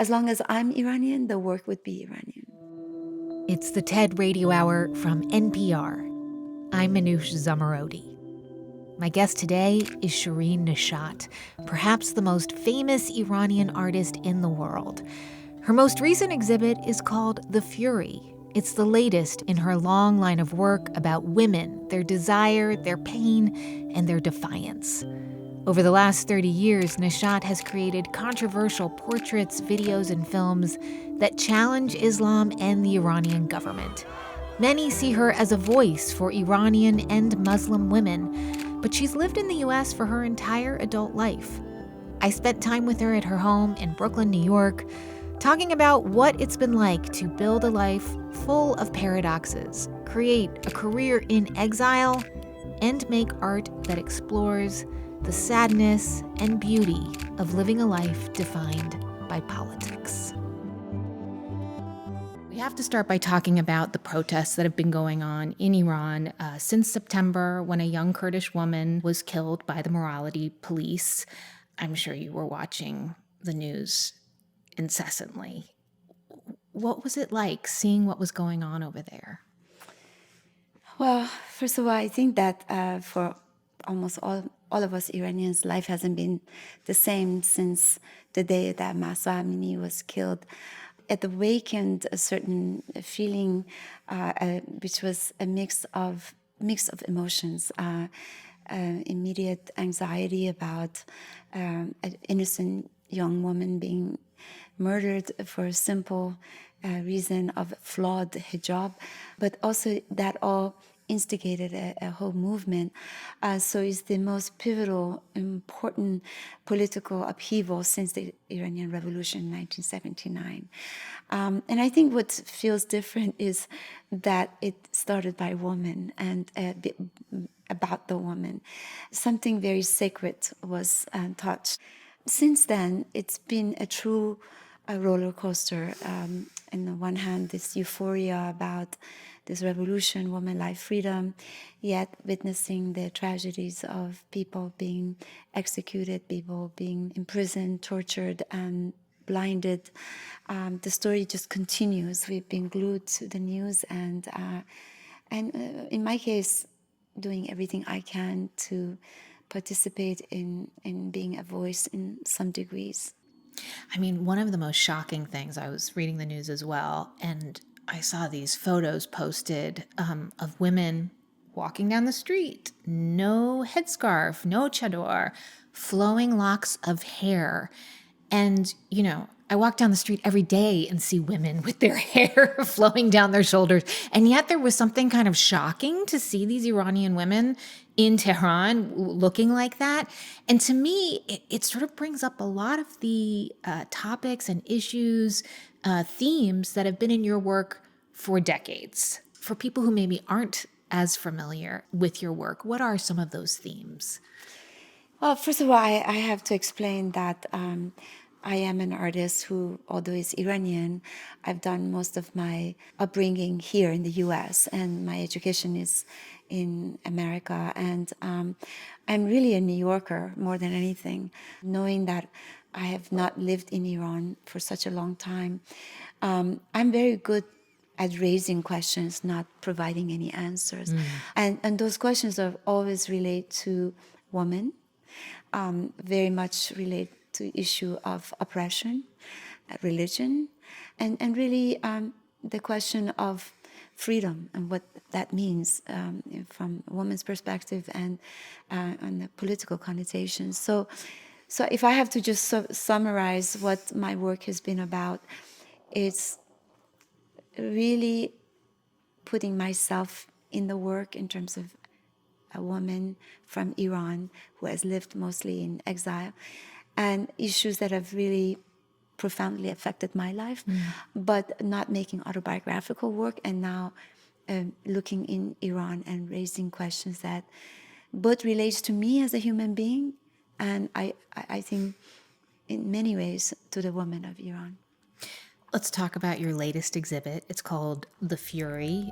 as long as I'm Iranian, the work would be Iranian. It's the TED Radio Hour from NPR. I'm Manoush Zomorodi. My guest today is Shirin Neshat, perhaps the most famous Iranian artist in the world. Her most recent exhibit is called The Fury. It's the latest in her long line of work about women, their desire, their pain, and their defiance. Over the last 30 years, Neshat has created controversial portraits, videos, and films that challenge Islam and the Iranian government. Many see her as a voice for Iranian and Muslim women, but she's lived in the U.S. for her entire adult life. I spent time with her at her home in Brooklyn, New York, talking about what it's been like to build a life full of paradoxes, create a career in exile, and make art that explores the sadness and beauty of living a life defined by politics. We have to start by talking about the protests that have been going on in Iran since September, when a young Kurdish woman was killed by the morality police. I'm sure you were watching the news incessantly. What was it like seeing what was going on over there? Well, first of all, I think that for almost all of us Iranians, life hasn't been the same since the day that Mahsa Amini was killed. It awakened a certain feeling, which was a mix of emotions. Immediate anxiety about an innocent young woman being murdered for a simple reason of flawed hijab, but also that all instigated a whole movement. So it's the most pivotal, important political upheaval since the Iranian Revolution in 1979. And I think what feels different is that it started by a woman and about the woman. Something very sacred was touched. Since then, it's been a true roller coaster. On the one hand, this euphoria about this revolution, woman life, freedom, yet witnessing the tragedies of people being executed, people being imprisoned, tortured, and blinded. The story just continues. We've been glued to the news, and in my case, doing everything I can to participate in being a voice in some degrees. I mean, one of the most shocking things, I was reading the news as well, and I saw these photos posted of women walking down the street, no headscarf, no chador, flowing locks of hair. And, you know, I walk down the street every day and see women with their hair flowing down their shoulders. And yet there was something kind of shocking to see these Iranian women in Tehran looking like that. And to me, it sort of brings up a lot of the topics and issues, themes that have been in your work for decades. For people who maybe aren't as familiar with your work, what are some of those themes? Well, first of all, I have to explain that I am an artist who, although is Iranian, I've done most of my upbringing here in the U.S. and my education is in America. And I'm really a New Yorker more than anything, knowing that I have not lived in Iran for such a long time. I'm very good at raising questions, not providing any answers. And those questions are always relate to women, very much relate to issue of oppression, religion, and really the question of freedom and what that means from a woman's perspective and the political connotations. So if I have to just summarize what my work has been about, it's really putting myself in the work in terms of a woman from Iran who has lived mostly in exile, and issues that have really profoundly affected my life, but not making autobiographical work, and now looking in Iran and raising questions that both relates to me as a human being, and I think in many ways to the women of Iran. Let's talk about your latest exhibit. It's called The Fury.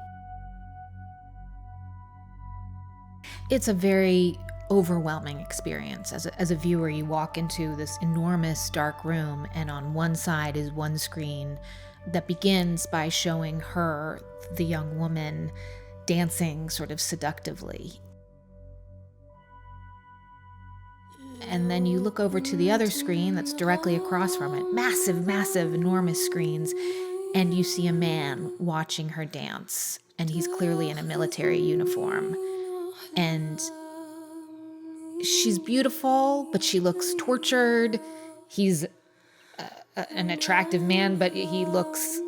It's a very overwhelming experience. As a viewer, you walk into this enormous dark room, and on one side is one screen that begins by showing her, the young woman, dancing sort of seductively. And then you look over to the other screen that's directly across from it, massive, massive, enormous screens, and you see a man watching her dance, and he's clearly in a military uniform. And she's beautiful, but she looks tortured. He's an attractive man, but he looks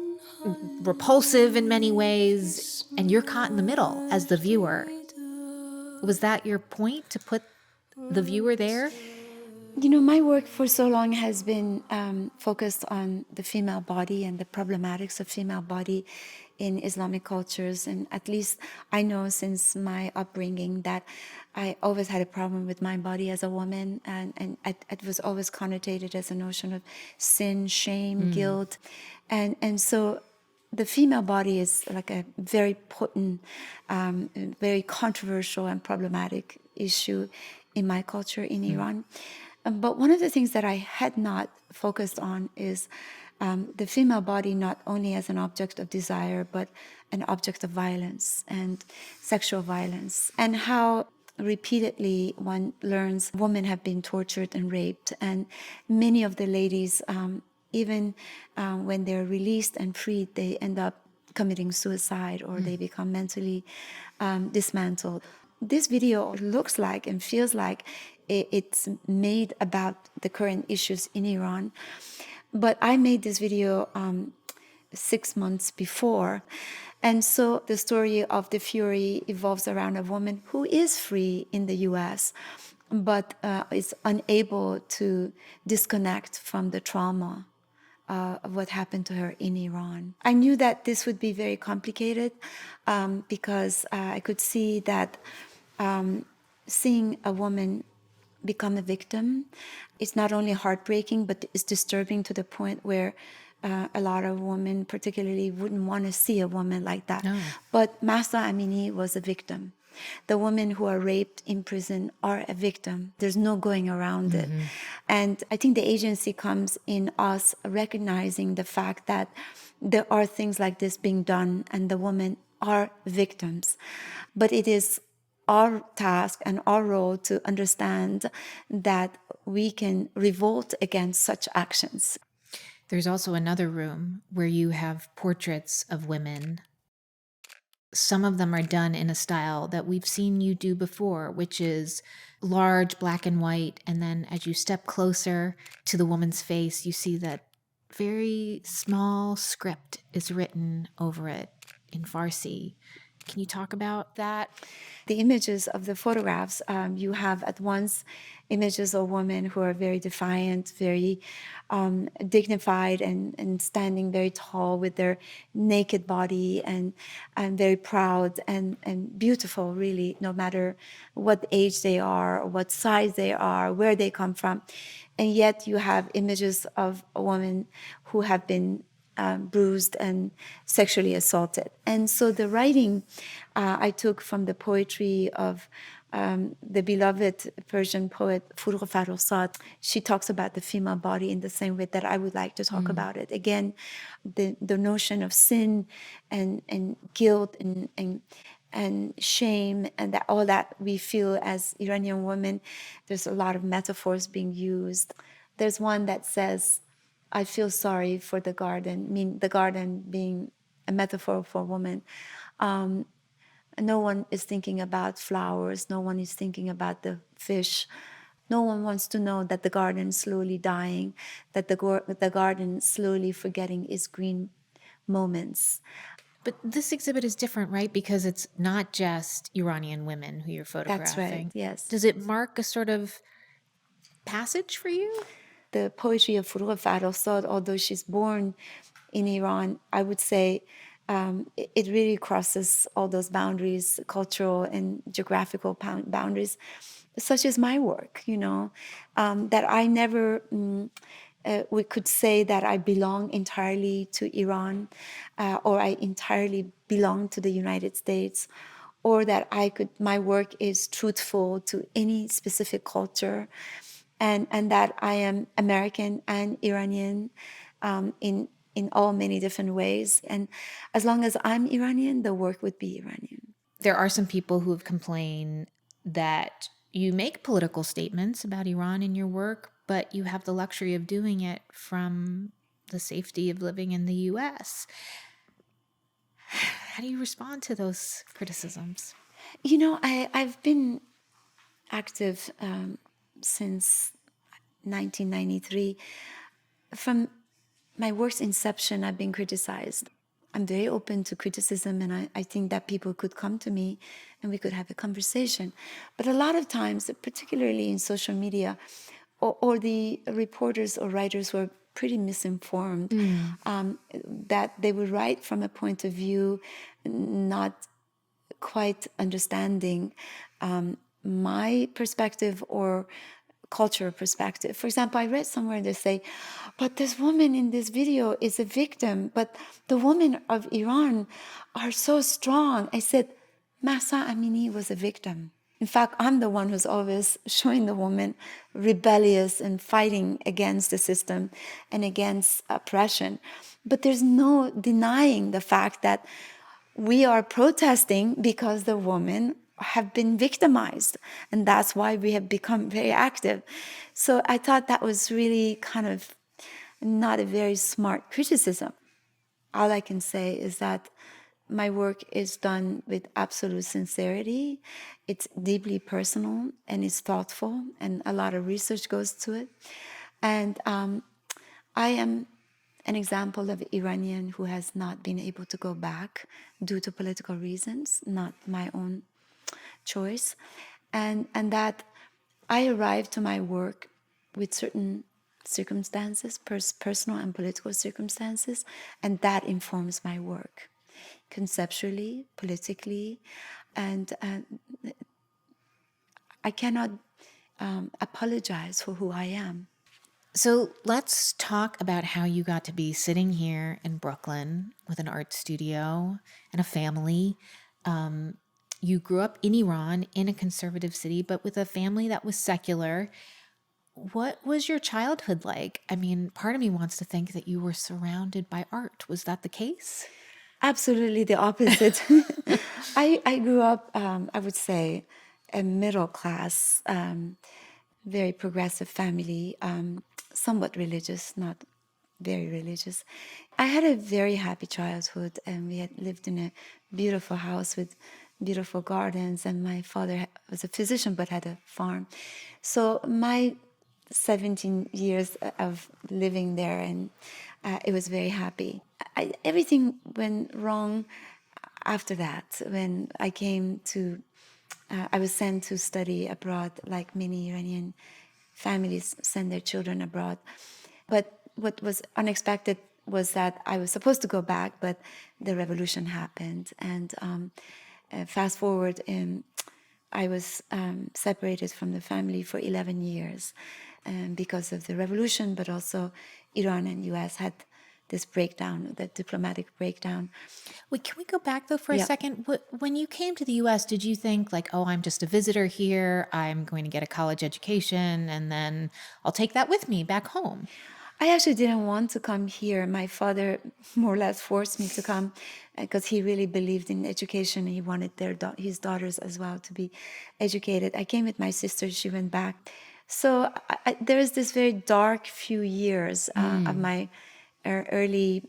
repulsive in many ways, and you're caught in the middle as the viewer. Was that your point, to put the viewer there? You know, my work for so long has been focused on the female body and the problematics of female body in Islamic cultures. And at least I know since my upbringing that I always had a problem with my body as a woman. And it was always connotated as a notion of sin, shame, guilt. And so the female body is like a very potent, very controversial and problematic issue in my culture in Iran. But one of the things that I had not focused on is the female body not only as an object of desire, but an object of violence and sexual violence, and how repeatedly one learns women have been tortured and raped. And many of the ladies, even when they're released and freed, they end up committing suicide or they become mentally dismantled. This video looks like and feels like it's made about the current issues in Iran. But I made this video 6 months before. And so the story of The Fury evolves around a woman who is free in the US, but is unable to disconnect from the trauma of what happened to her in Iran. I knew that this would be very complicated because I could see that seeing a woman become a victim is not only heartbreaking, but it's disturbing to the point where a lot of women particularly wouldn't want to see a woman like that. No. But Mahsa Amini was a victim. The women who are raped in prison are a victim. There's no going around it. And I think the agency comes in us recognizing the fact that there are things like this being done and the women are victims. But it is our task and our role to understand that we can revolt against such actions. There's also another room where you have portraits of women. Some of them are done in a style that we've seen you do before, which is large, black and white. And then as you step closer to the woman's face, you see that very small script is written over it in Farsi. Can you talk about that? The images of the photographs, you have at once images of women who are very defiant, very dignified and standing very tall with their naked body and very proud and beautiful, really, no matter what age they are, or what size they are, where they come from. And yet you have images of a woman who have been bruised and sexually assaulted. And so the writing I took from the poetry of the beloved Persian poet Furugh Farrokhzad. She talks about the female body in the same way that I would like to talk about it. Again, the notion of sin and guilt and shame and that all that we feel as Iranian women. There's a lot of metaphors being used. There's one that says, I feel sorry for the garden, the garden being a metaphor for woman. No one is thinking about flowers. No one is thinking about the fish. No one wants to know that the garden is slowly dying, that the garden slowly forgetting its green moments. But this exhibit is different, right? Because it's not just Iranian women who you're photographing. That's right, yes. Does it mark a sort of passage for you? The poetry of Furugh Farrokhzad, although she's born in Iran, I would say it really crosses all those boundaries, cultural and geographical boundaries, such as my work, that I never, we could say that I belong entirely to Iran or I entirely belong to the United States or that my work is truthful to any specific culture, and that I am American and Iranian, in all many different ways. And as long as I'm Iranian, the work would be Iranian. There are some people who have complained that you make political statements about Iran in your work, but you have the luxury of doing it from the safety of living in the US. How do you respond to those criticisms? I've been active since 1993. From my work's inception, I've been criticized. I'm very open to criticism, and I think that people could come to me and we could have a conversation. But a lot of times, particularly in social media, or the reporters or writers who are pretty misinformed, that they would write from a point of view not quite understanding my perspective or cultural perspective. For example, I read somewhere they say, but this woman in this video is a victim, but the women of Iran are so strong. I said, Mahsa Amini was a victim. In fact, I'm the one who's always showing the woman rebellious and fighting against the system and against oppression. But there's no denying the fact that we are protesting because the women have been victimized, and that's why we have become very active. So I thought that was really kind of not a very smart criticism. All I can say is that my work is done with absolute sincerity. It's deeply personal and it's thoughtful, and a lot of research goes to it. And I am an example of an Iranian who has not been able to go back due to political reasons, not my own choice. And that I arrived to my work with certain circumstances, personal and political circumstances, and that informs my work conceptually, politically, and I cannot apologize for who I am. So let's talk about how you got to be sitting here in Brooklyn with an art studio and a family. You grew up in Iran, in a conservative city, but with a family that was secular. What was your childhood like? I mean, part of me wants to think that you were surrounded by art. Was that the case? Absolutely the opposite. I grew up, I would say, a middle class, very progressive family, somewhat religious, not very religious. I had a very happy childhood, and we had lived in a beautiful house with beautiful gardens, and my father was a physician but had a farm. So my 17 years of living there, and it was very happy. Everything went wrong after that when I came to, I was sent to study abroad, like many Iranian families send their children abroad. But what was unexpected was that I was supposed to go back, but the revolution happened. And fast forward, I was separated from the family for 11 years because of the revolution, but also Iran and US had this breakdown, the diplomatic breakdown. Wait, can we go back though for a Yeah. second? When you came to the US, did you think like, oh, I'm just a visitor here, I'm going to get a college education, and then I'll take that with me back home? I actually didn't want to come here. My father more or less forced me to come because he really believed in education. He wanted his daughters as well to be educated. I came with my sister. She went back. So there is this very dark few years of my early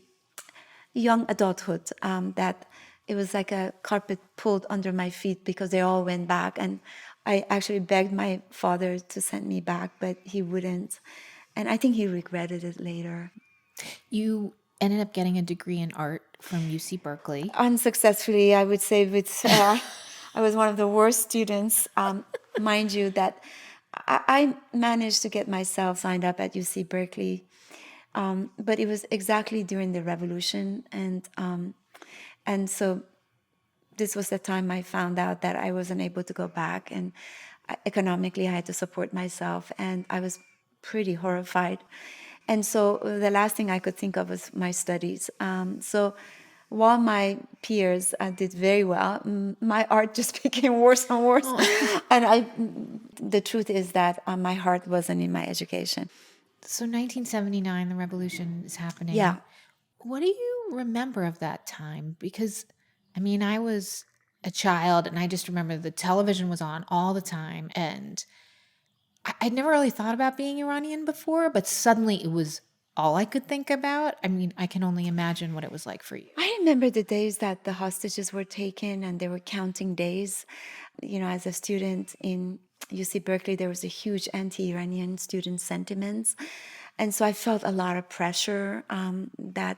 young adulthood that it was like a carpet pulled under my feet because they all went back. And I actually begged my father to send me back, but he wouldn't. And I think he regretted it later. You ended up getting a degree in art from UC Berkeley. Unsuccessfully, I would say, I was one of the worst students. Mind you, that I managed to get myself signed up at UC Berkeley, but it was exactly during the revolution, and so this was the time I found out that I wasn't able to go back, and economically I had to support myself, and I was pretty horrified. And so the last thing I could think of was my studies. So while my peers did very well, my art just became worse and worse. The truth is that my heart wasn't in my education. So 1979, the revolution is happening. Yeah. What do you remember of that time? Because, I mean, I was a child and I just remember the television was on all the time. And I'd never really thought about being Iranian before, but suddenly it was all I could think about. I mean, I can only imagine what it was like for you. I remember the days that the hostages were taken and they were counting days. You know, as a student in UC Berkeley, there was a huge anti-Iranian student sentiments. And so I felt a lot of pressure that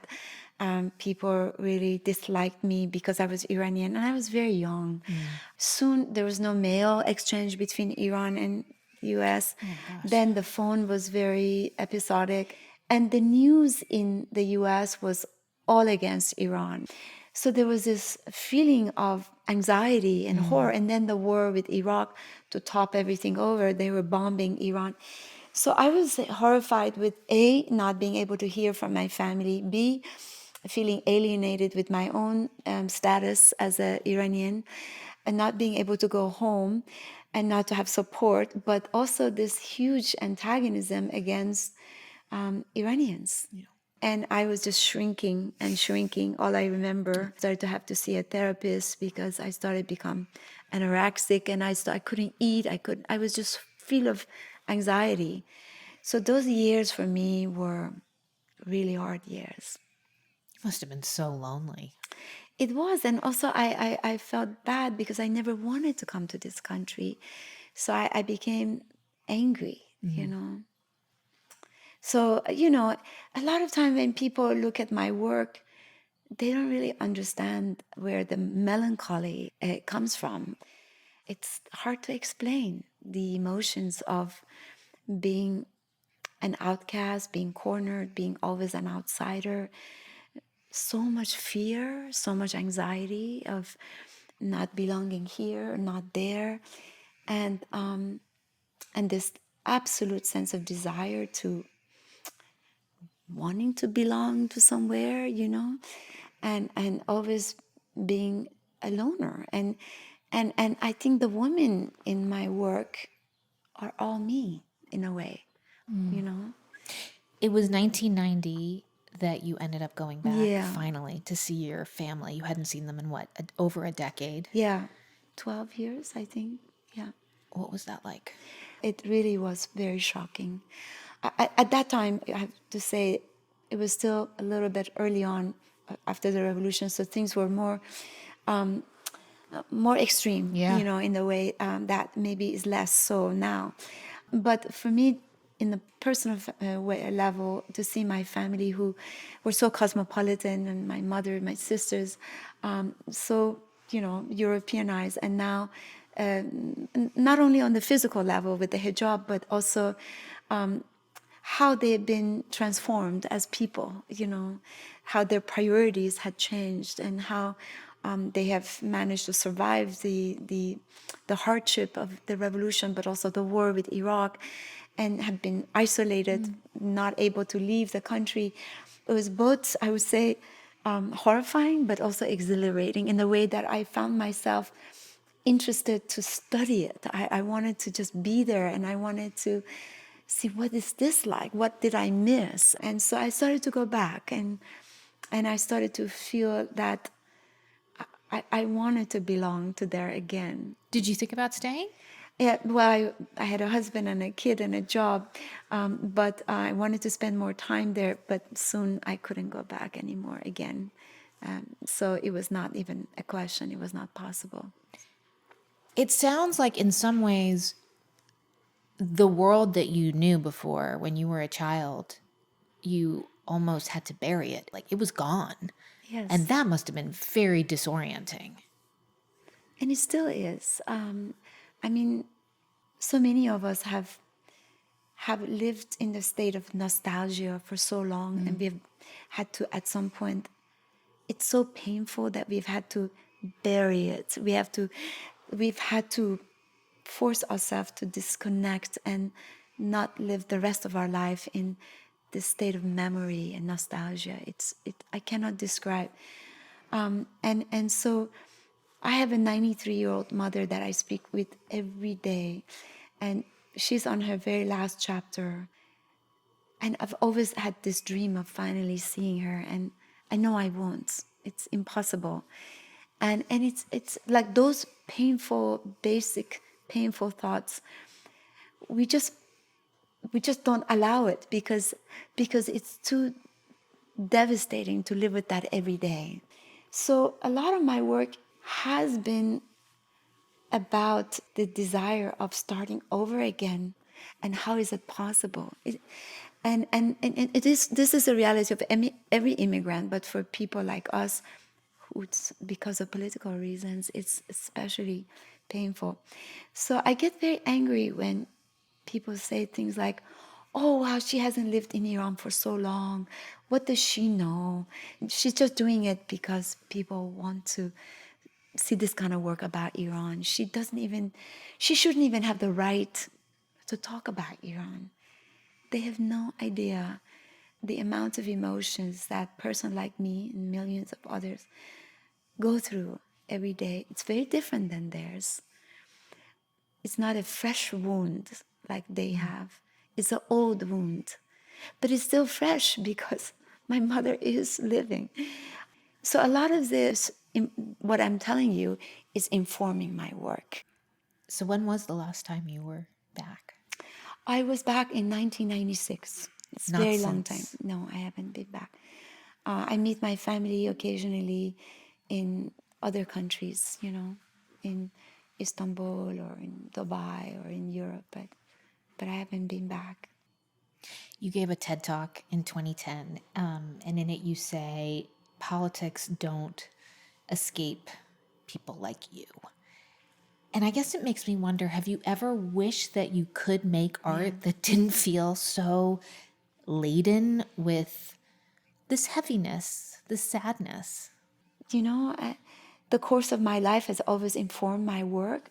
people really disliked me because I was Iranian and I was very young. Soon there was no mail exchange between Iran and US. Then the phone was very episodic. And the news in the US was all against Iran. So there was this feeling of anxiety and horror. And then the war with Iraq to top everything over, they were bombing Iran. So I was horrified with A, not being able to hear from my family, B, feeling alienated with my own status as an Iranian, and not being able to go home and not to have support, but also this huge antagonism against Iranians. Yeah. And I was just shrinking and shrinking. All I remember, started to have to see a therapist because I started to become anorexic and I couldn't eat. I was just full of anxiety. So those years for me were really hard years. You must have been so lonely. It was. And also I felt bad because I never wanted to come to this country. So I became angry, you know. So, you know, a lot of time when people look at my work, they don't really understand where the melancholy comes from. It's hard to explain the emotions of being an outcast, being cornered, being always an outsider. So much fear, so much anxiety of not belonging here, not there, and this absolute sense of desire to wanting to belong to somewhere, you know, and always being a loner. And I think the women in my work are all me in a way, you know. It was 1990 that you ended up going back Yeah. finally to see your family. You hadn't seen them in what, over a decade? Yeah, 12 years, I think. Yeah. What was that like? It really was very shocking. At that time, I have to say, it was still a little bit early on after the revolution, so things were more extreme, Yeah. you know, in the way that maybe is less so now. But for me, in the personal level, to see my family who were so cosmopolitan, and my mother, my sisters, so, you know, Europeanized, and now not only on the physical level with the hijab, but also how they've been transformed as people, you know, how their priorities had changed, and how they have managed to survive the hardship of the revolution, but also the war with Iraq, and have been isolated, not able to leave the country. It was both, I would say, horrifying, but also exhilarating in the way that I found myself interested to study it. I wanted to just be there, and I wanted to see, what is this like? What did I miss? And so I started to go back, and I started to feel that I wanted to belong to there again. Did you think about staying? Yeah, well, I had a husband and a kid and a job, but I wanted to spend more time there, but soon I couldn't go back anymore again. So it was not even a question. It was not possible. It sounds like in some ways the world that you knew before when you were a child, you almost had to bury it. Like it was gone. Yes. And that must have been very disorienting. And it still is. I mean, so many of us have lived in the state of nostalgia for so long, and we've had to, at some point, it's so painful that we've had to bury it. We've had to force ourselves to disconnect and not live the rest of our life in this state of memory and nostalgia. I cannot describe And so I have a 93-year-old mother that I speak with every day, and she's on her very last chapter. And I've always had this dream of finally seeing her, and I know I won't. It's impossible. And it's like those painful, basic, painful thoughts. We just don't allow it because it's too devastating to live with that every day. So a lot of my work has been about the desire of starting over again, and how is it possible. And it is, this is a reality of every immigrant, but for people like us, who it's, because of political reasons, it's especially painful. So I get very angry when people say things like, oh wow, she hasn't lived in Iran for so long, what does she know? She's just doing it because people want to see this kind of work about Iran. She shouldn't even have the right to talk about Iran. They have no idea the amount of emotions that a person like me and millions of others go through every day. It's very different than theirs. It's not a fresh wound like they have. It's an old wound, but it's still fresh because my mother is living. So a lot of this, what I'm telling you, is informing my work. So when was the last time you were back? I was back in 1996. It's a Not very long time. since. No, I haven't been back. I meet my family occasionally in other countries, in Istanbul or in Dubai or in Europe, but I haven't been back. You gave a TED Talk in 2010, and in it you say, politics don't escape people like you. And I guess it makes me wonder, have you ever wished that you could make art that didn't feel so laden with this heaviness, this sadness? The course of my life has always informed my work.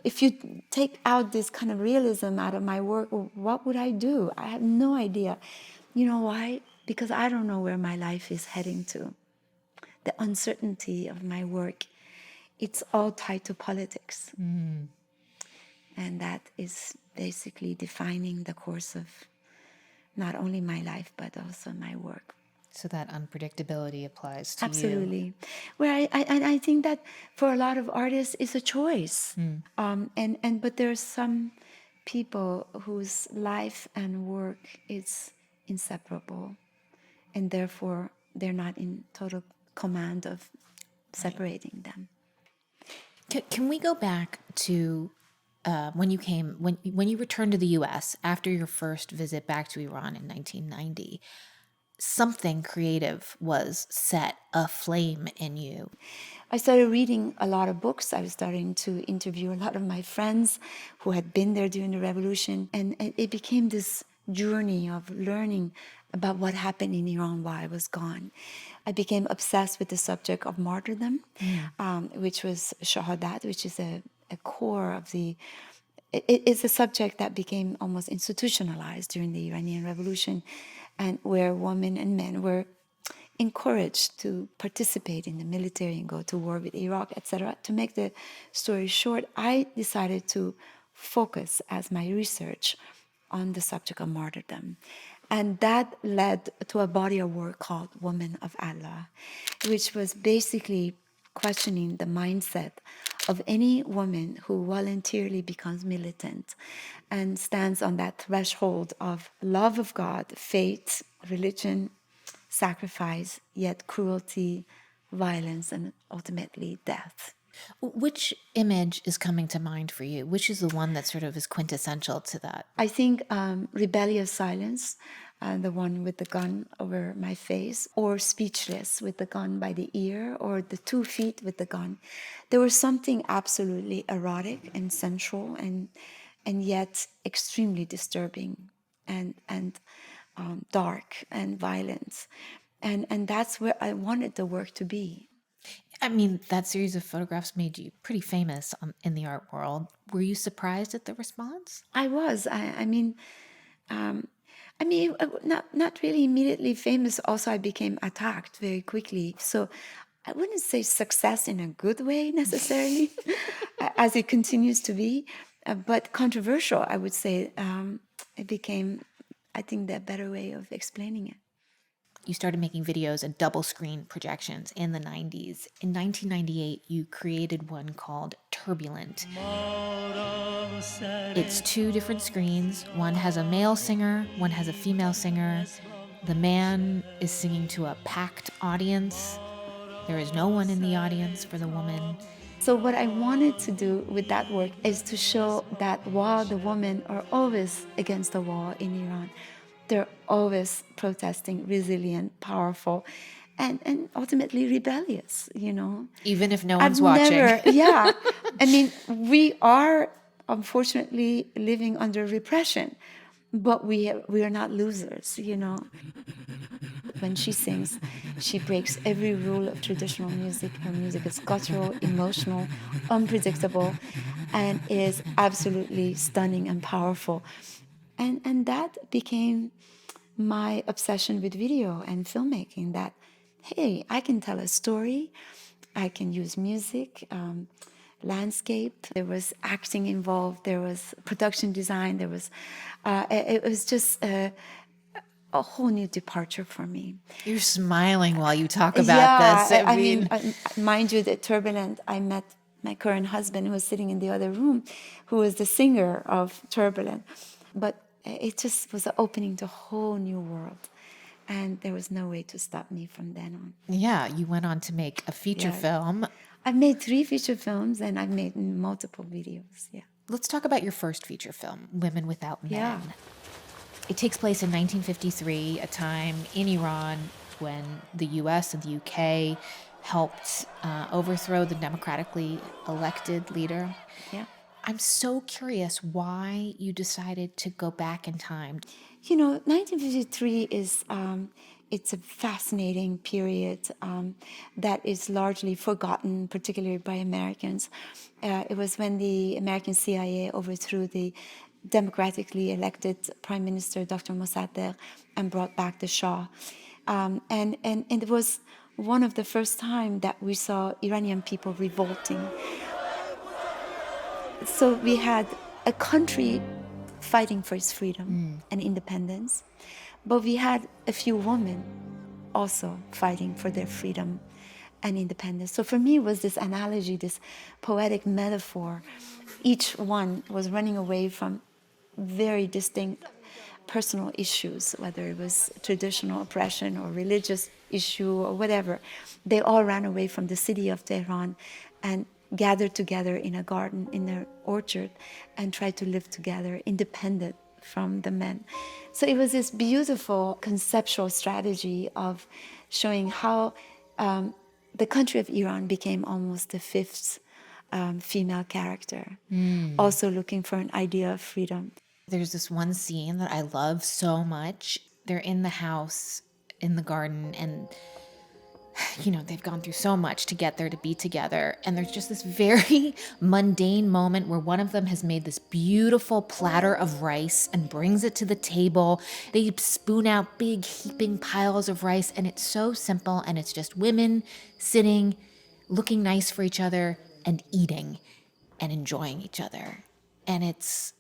If you take out this kind of realism out of my work, what would I do? I have no idea. You know why? Because I don't know where my life is heading to. The uncertainty of my work, it's all tied to politics. And that is basically defining the course of not only my life, but also my work. So that unpredictability applies to you. Absolutely. Where I think that for a lot of artists, it's a choice. But there are some people whose life and work is inseparable, and therefore they're not in total command of separating them. Can we go back to when you returned to the U.S. after your first visit back to Iran in 1990? Something creative was set aflame in you. I started reading a lot of books. I was starting to interview a lot of my friends who had been there during the revolution. And it became this journey of learning about what happened in Iran while I was gone. I became obsessed with the subject of martyrdom, which was shahadat, which is a core of the... It's a subject that became almost institutionalized during the Iranian Revolution, and where women and men were encouraged to participate in the military and go to war with Iraq, etc. To make the story short, I decided to focus as my research on the subject of martyrdom. And that led to a body of work called Women of Allah, which was basically questioning the mindset of any woman who voluntarily becomes militant and stands on that threshold of love of God, faith, religion, sacrifice, yet cruelty, violence, and ultimately death. Which image is coming to mind for you? Which is the one that sort of is quintessential to that? I think rebellious silence, the one with the gun over my face, or speechless with the gun by the ear, or the 2 feet with the gun. There was something absolutely erotic and sensual, and yet extremely disturbing, and dark and violent, and that's where I wanted the work to be. I mean, that series of photographs made you pretty famous in the art world. Were you surprised at the response? I was. Not really immediately famous. Also, I became attacked very quickly. So I wouldn't say success in a good way necessarily, as it continues to be, but controversial, I would say. It became, I think, the better way of explaining it. You started making videos and double screen projections in the 90s. In 1998, you created one called Turbulent. It's two different screens. One has a male singer, one has a female singer. The man is singing to a packed audience. There is no one in the audience for the woman. So what I wanted to do with that work is to show that while the women are always against the wall in Iran, they're always protesting, resilient, powerful, and ultimately rebellious, Even if no one's watching. Yeah. I mean, we are unfortunately living under repression, but we are not losers. When she sings, she breaks every rule of traditional music. Her music is guttural, emotional, unpredictable, and is absolutely stunning and powerful. And that became my obsession with video and filmmaking, that, hey, I can tell a story, I can use music, landscape. There was acting involved, there was production design, it was just a whole new departure for me. You're smiling while you talk about this. I mean, mind you, the Turbulent, I met my current husband, who was sitting in the other room, who was the singer of Turbulent. But it just was opening to a whole new world. And there was no way to stop me from then on. Yeah, you went on to make a feature film. I've made 3 feature films, and I've made multiple videos, yeah. Let's talk about your first feature film, Women Without Men. Yeah. It takes place in 1953, a time in Iran when the US and the UK helped overthrow the democratically elected leader. Yeah. I'm so curious why you decided to go back in time. 1953 is it's a fascinating period that is largely forgotten, particularly by Americans. It was when the American CIA overthrew the democratically elected Prime Minister Dr. Mossadegh and brought back the Shah. And it was one of the first time that we saw Iranian people revolting. So we had a country fighting for its freedom and independence, but we had a few women also fighting for their freedom and independence. So for me, it was this analogy, this poetic metaphor. Each one was running away from very distinct personal issues, whether it was traditional oppression or religious issue or whatever. They all ran away from the city of Tehran and gathered together in a garden, in their orchard, and tried to live together, independent from the men. So it was this beautiful conceptual strategy of showing how the country of Iran became almost the 5th female character, also looking for an idea of freedom. There's this one scene that I love so much. They're in the house, in the garden, and they've gone through so much to get there to be together. And there's just this very mundane moment where one of them has made this beautiful platter of rice and brings it to the table. They spoon out big heaping piles of rice, and it's so simple, and it's just women sitting, looking nice for each other, and eating and enjoying each other. And it's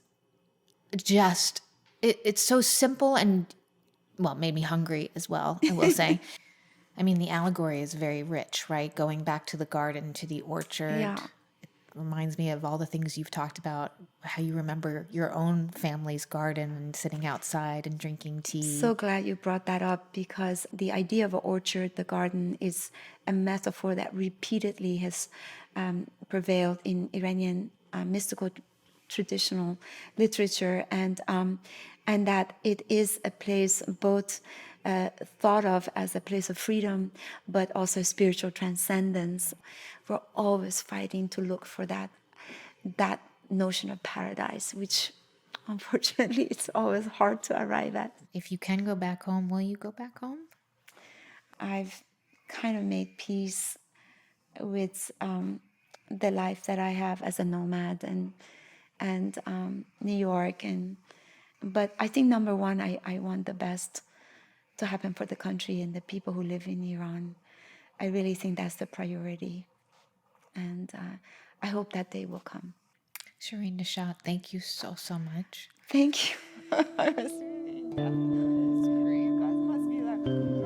just, it's so simple and, well, made me hungry as well, I will say. I mean, the allegory is very rich, right? Going back to the garden, to the orchard. Yeah. It reminds me of all the things you've talked about, how you remember your own family's garden and sitting outside and drinking tea. So glad you brought that up, because the idea of an orchard, the garden, is a metaphor that repeatedly has prevailed in Iranian mystical traditional literature, and that it is a place both thought of as a place of freedom, but also spiritual transcendence. We're always fighting to look for that notion of paradise, which unfortunately it's always hard to arrive at. If you can go back home, will you go back home? I've kind of made peace with the life that I have as a nomad and New York, but I think number one, I want the best to happen for the country and the people who live in Iran. I really think that's the priority. And I hope that day will come. Shirin Neshat, thank you so, so much. Thank you. I was really, yeah, it's great. You guys must be like